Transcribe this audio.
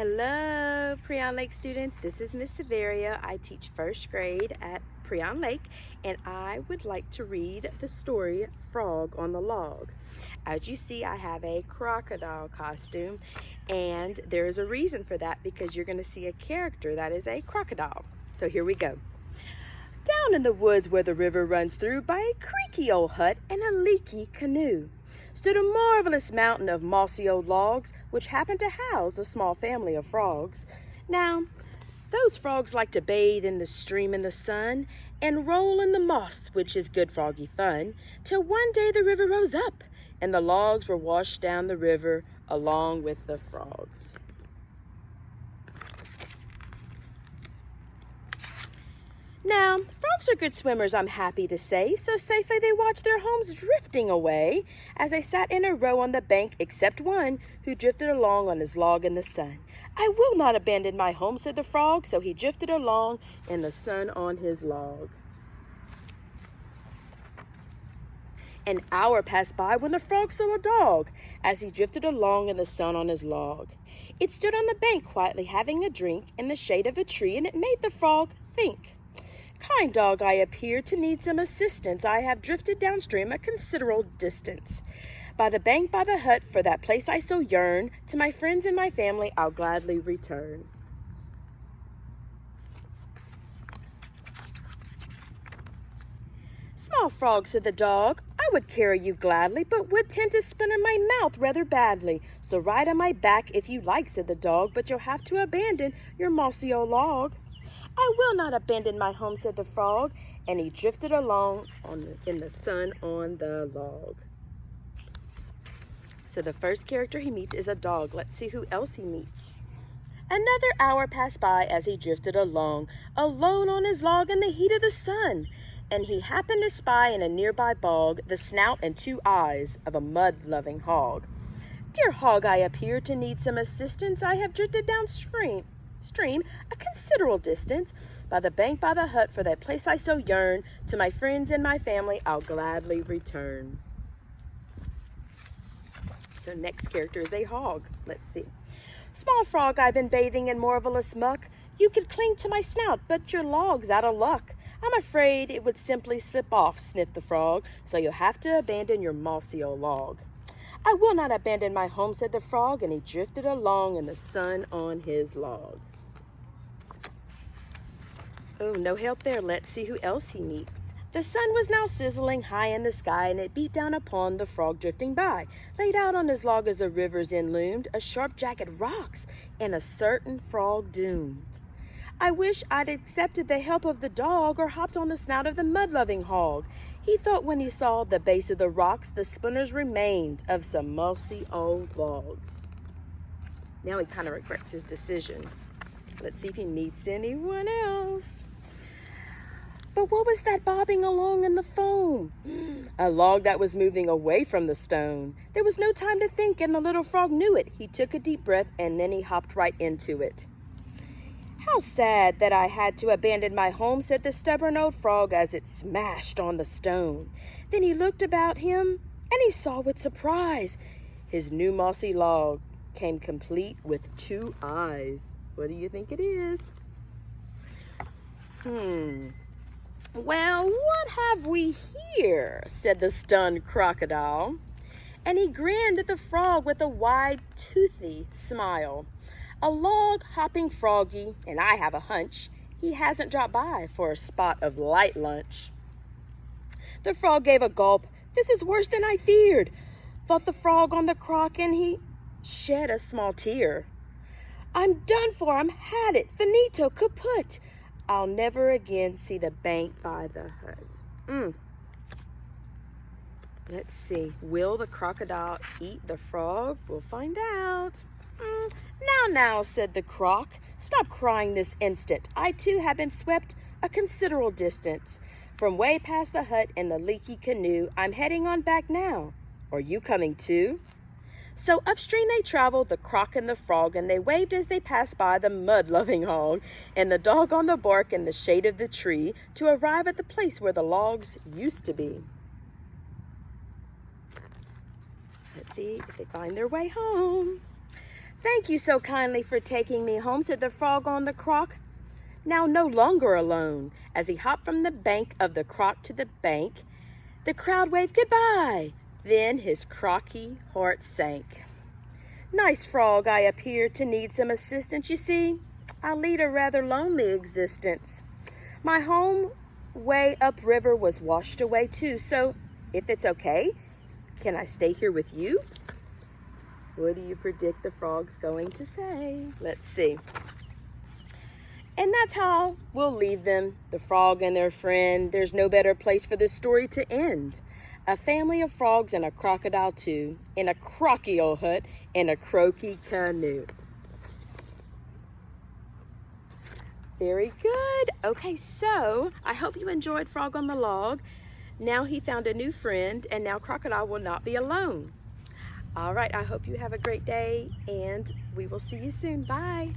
Hello, Pryon Lake students. This is Miss Severia. I teach first grade at Pryon Lake, and I would like to read the story Frog on the Log. As you see, I have a crocodile costume, and there is a reason for that because you're going to see a character that is a crocodile. So here we go. Down in the woods where the river runs through, by a creaky old hut and a leaky canoe, stood a marvelous mountain of mossy old logs, which happened to house a small family of frogs. Now, those frogs like to bathe in the stream in the sun, and roll in the moss, which is good froggy fun, till one day the river rose up, and the logs were washed down the river along with the frogs. Now, frogs are good swimmers, I'm happy to say, so safely they watched their homes drifting away as they sat in a row on the bank, except one who drifted along on his log in the sun. I will not abandon my home, said the frog, so he drifted along in the sun on his log. An hour passed by when the frog saw a dog as he drifted along in the sun on his log. It stood on the bank quietly having a drink in the shade of a tree, and it made the frog think. Kind dog, I appear to need some assistance. I have drifted downstream a considerable distance. By the bank, by the hut, for that place I so yearn, to my friends and my family I'll gladly return. Small frog, said the dog, I would carry you gladly, but would tend to splinter my mouth rather badly. So ride on my back if you like, said the dog, but you'll have to abandon your mossy old log. I will not abandon my home, said the frog, and he drifted along in the sun on the log. So the first character he meets is a dog. Let's see who else he meets. Another hour passed by as he drifted along, alone on his log in the heat of the sun, and he happened to spy in a nearby bog the snout and two eyes of a mud-loving hog. Dear hog, I appear to need some assistance. I have drifted downstream a considerable distance, by the bank, by the hut, for that place I so yearn, to my friends and my family I'll gladly return. So next character is a hog. Let's see. Small frog, I've been bathing in marvelous muck. You could cling to my snout, but your log's out of luck. I'm afraid it would simply slip off, sniffed the frog, so you'll have to abandon your mossy old log. I will not abandon my home, said the frog, and he drifted along in the sun on his log. Oh, no help there. Let's see who else he meets. The sun was now sizzling high in the sky, and it beat down upon the frog drifting by. Laid out on his log as the river's end loomed, a sharp jagged rocks, and a certain frog doomed. I wish I'd accepted the help of the dog, or hopped on the snout of the mud-loving hog. He thought when he saw the base of the rocks, the splinters remained of some mossy old logs. Now he kind of regrets his decision. Let's see if he meets anyone else. But what was that bobbing along in the foam? A log that was moving away from the stone. There was no time to think, and the little frog knew it. He took a deep breath, and then he hopped right into it. How sad that I had to abandon my home, said the stubborn old frog as it smashed on the stone. Then he looked about him, and he saw with surprise his new mossy log came complete with two eyes. What do you think it is? Well, what have we here? Said the stunned crocodile. And he grinned at the frog with a wide, toothy smile. A log-hopping froggy, and I have a hunch he hasn't dropped by for a spot of light lunch. The frog gave a gulp. This is worse than I feared, thought the frog on the crock, and he shed a small tear. I'm done for, I'm had it, finito, kaput. I'll never again see the bank by the hut. Let's see, will the crocodile eat the frog? We'll find out. Now, said the croc, stop crying this instant. I too have been swept a considerable distance from way past the hut in the leaky canoe. I'm heading on back now. Are you coming too? So upstream they traveled, the croc and the frog, and they waved as they passed by the mud-loving hog and the dog on the bark in the shade of the tree to arrive at the place where the logs used to be. Let's see if they find their way home. Thank you so kindly for taking me home, said the frog on the crock, now no longer alone. As he hopped from the bank of the crock to the bank, the crowd waved goodbye. Then his crocky heart sank. Nice frog, I appear to need some assistance. You see, I lead a rather lonely existence. My home way upriver was washed away too, so if it's okay, can I stay here with you? What do you predict the frog's going to say? Let's see. And that's how we'll leave them, the frog and their friend. There's no better place for this story to end. A family of frogs and a crocodile too, in a crocky old hut in a croaky canoe. Very good. Okay, so I hope you enjoyed Frog on the Log. Now he found a new friend, and now Crocodile will not be alone. All right, I hope you have a great day, and we will see you soon. Bye.